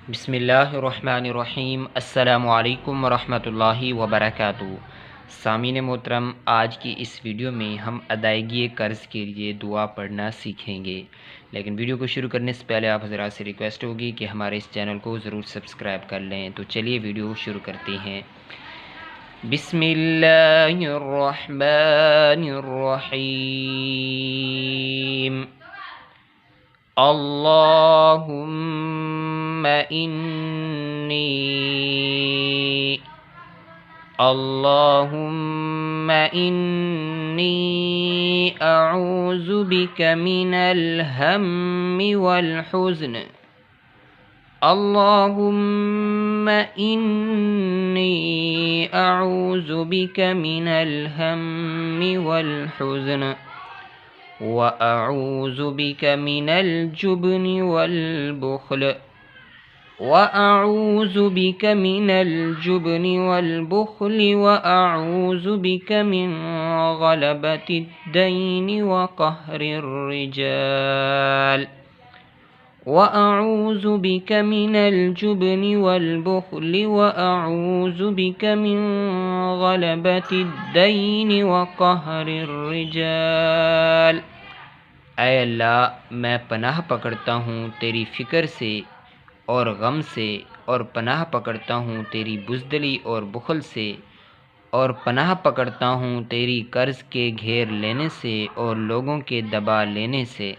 बिस्मिल्लाहिर्रहमानिर्रहीम। अस्सलामु अलैकुम वरहमतुल्लाहि वबरकातुहू। सामीन मोहतरम, आज की इस वीडियो में हम अदायगी कर्ज़ के लिए दुआ पढ़ना सीखेंगे। लेकिन वीडियो को शुरू करने से पहले आप हज़रात से रिक्वेस्ट होगी कि हमारे इस चैनल को ज़रूर सब्सक्राइब कर लें। तो चलिए वीडियो शुरू करते हैं। बिस्मिल्लाहिर्रहमानिर्रहीम। अल्लाहुम्मा इन्नी अऊज़ु बिका मिनल हम्मि वल हुज़्न। अल्लाहुम्मा इन्नी अऊज़ु बिका मिनल हम्मि वल हुज़्न व अऊज़ु बिका मिनल जुब्नि वल बुख़्ल व अऊज़ु बिका मिनल जुब्नि वल बुख़्ल व अऊज़ु बिका मिन ग़लबतिद दैनि व क़हरिर रिजाल व अऊज़ु बिका मिनल जुब्नि वल बुख़्ल व अऊज़ु बिका मिन ग़लबतिद दैनि व क़हरिर रिजाल। ऐ अल्लाह, मैं पनाह पकड़ता हूँ तेरी फ़िक्र से और गम से, और पनाह पकड़ता हूँ तेरी बुज़दिली और बुख़ल से, और पनाह पकड़ता हूँ तेरी कर्ज़ के घेर लेने से और लोगों के दबा लेने से।